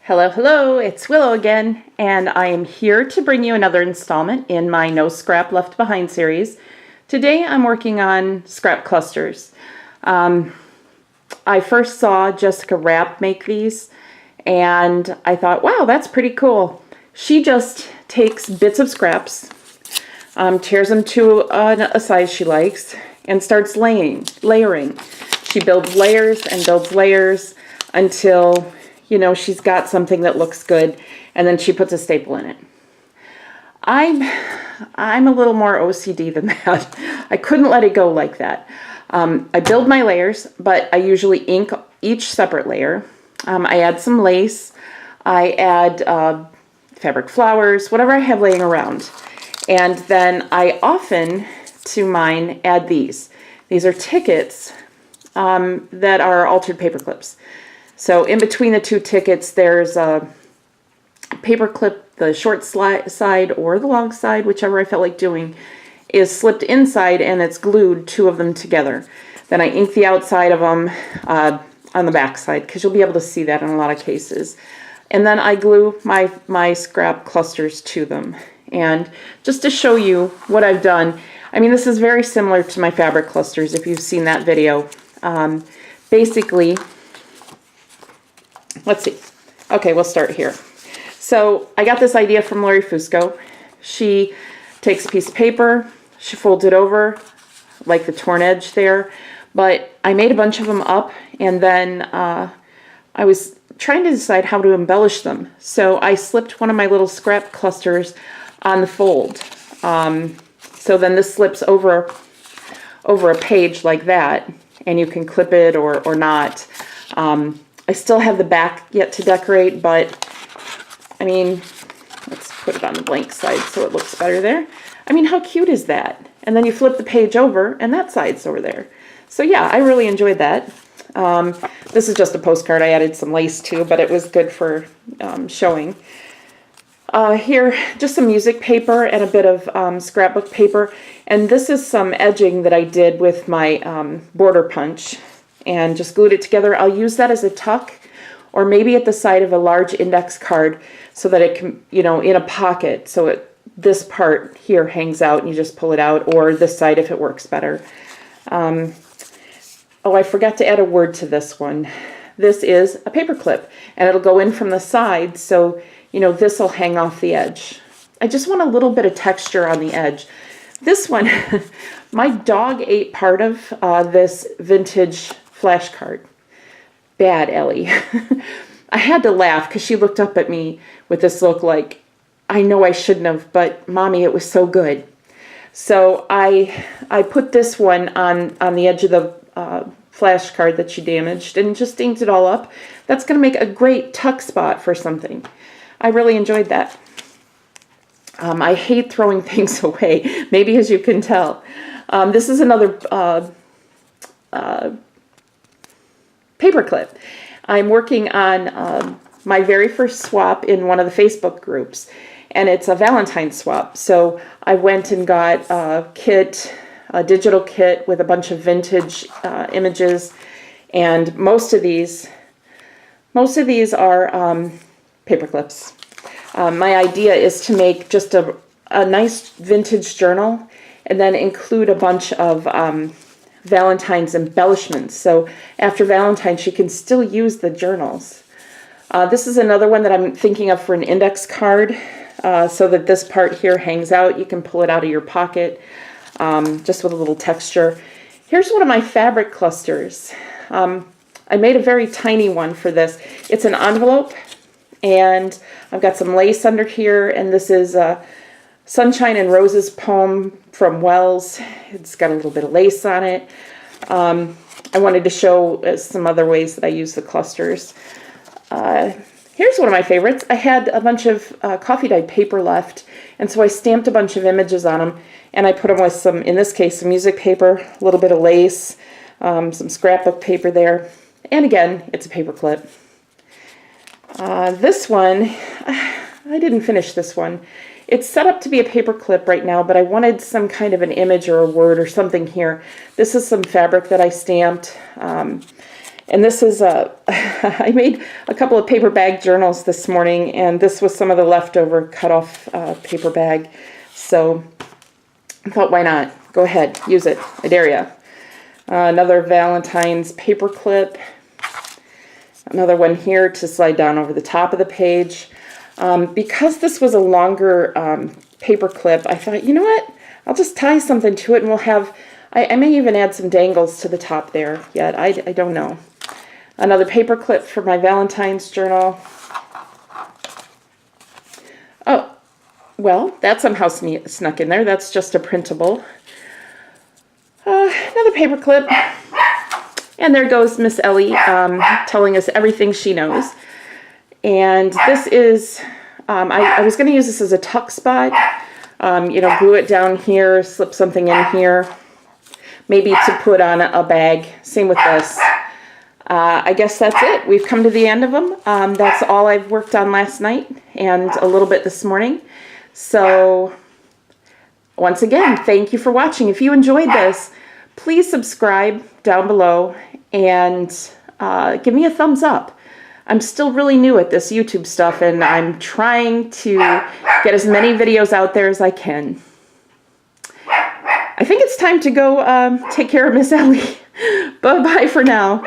Hello, hello, it's Willow again, and I am here to bring you another installment in my No Scrap Left Behind series. Today I'm working on scrap clusters. I first saw Jessica Rapp make these, and I thought, wow, that's pretty cool. She just takes bits of scraps, tears them to a size she likes, and starts layering. She builds layers and builds layers until she's got something that looks good, and then she puts a staple in it. I'm a little more OCD than that. I couldn't let it go like that. I build my layers, but I usually ink each separate layer. I add some lace. I add fabric flowers, whatever I have laying around. And then I often, to mine, add these. These are tickets that are altered paper clips. So in between the two tickets, there's a paper clip, the short side or the long side, whichever I felt like doing, is slipped inside and it's glued, two of them together. Then I ink the outside of them on the back side, because you'll be able to see that in a lot of cases. And then I glue my scrap clusters to them. And just to show you what I've done, I mean, this is very similar to my fabric clusters if you've seen that video. Basically, let's see. Okay, we'll start here. So I got this idea from Lori Fusco. She takes a piece of paper, she folds it over, like the torn edge there, but I made a bunch of them up, and then I was trying to decide how to embellish them. So I slipped one of my little scrap clusters on the fold. So then this slips over a page like that, and you can clip it or not. I still have the back yet to decorate, but I mean, let's put it on the blank side so it looks better there. I mean, how cute is that? And then you flip the page over and that side's over there. So yeah, I really enjoyed that. This is just a postcard. I added some lace too, but it was good for showing. Here, just some music paper and a bit of scrapbook paper. And this is some edging that I did with my border punch and just glued it together. I'll use that as a tuck, or maybe at the side of a large index card so that it can, in a pocket, so this part here hangs out and you just pull it out, or this side if it works better. Oh, I forgot to add a word to this one. This is a paper clip, and it'll go in from the side, so this will hang off the edge. I just want a little bit of texture on the edge. This one, my dog ate part of this vintage flashcard. Bad Ellie. I had to laugh because she looked up at me with this look like, I know I shouldn't have, but Mommy, it was so good. So I put this one on the edge of the flashcard that she damaged and just inked it all up. That's going to make a great tuck spot for something. I really enjoyed that. I hate throwing things away, maybe as you can tell. This is another paper clip. I'm working on my very first swap in one of the Facebook groups, and it's a Valentine's swap. So I went and got a kit, a digital kit with a bunch of vintage images, and most of these are paper clips. My idea is to make just a nice vintage journal and then include a bunch of Valentine's embellishments. So after Valentine's, you can still use the journals. This is another one that I'm thinking of for an index card, so that this part here hangs out. You can pull it out of your pocket, just with a little texture. Here's one of my fabric clusters. I made a very tiny one for this. It's an envelope, and I've got some lace under here, and this is Sunshine and Roses poem from Wells. It's got a little bit of lace on it. I wanted to show some other ways that I use the clusters. Here's one of my favorites. I had a bunch of coffee dyed paper left, and so I stamped a bunch of images on them, and I put them with some, in this case, some music paper, a little bit of lace, some scrapbook paper there, and again, it's a paper clip. This one, I didn't finish this one. It's set up to be a paper clip right now, but I wanted some kind of an image or a word or something here. This is some fabric that I stamped, And this is I made a couple of paper bag journals this morning, and this was some of the leftover cut off paper bag. So I thought, why not? Go ahead, use it. I dare you. Another Valentine's paper clip. Another one here to slide down over the top of the page. Because this was a longer paper clip, I thought, you know what? I'll just tie something to it, and we'll have, I may even add some dangles to the top there yet. I don't know. Another paper clip for my Valentine's journal. Oh, well, that somehow snuck in there. That's just a printable. Another paper clip. And there goes Miss Ellie telling us everything she knows. And this is, I was going to use this as a tuck spot. You know, glue it down here, slip something in here. Maybe to put on a bag. Same with this. I guess that's it. We've come to the end of them. That's all I've worked on last night and a little bit this morning. So, once again, thank you for watching. If you enjoyed this, please subscribe down below and give me a thumbs up. I'm still really new at this YouTube stuff, and I'm trying to get as many videos out there as I can. I think it's time to go take care of Miss Ellie. Bye-bye for now.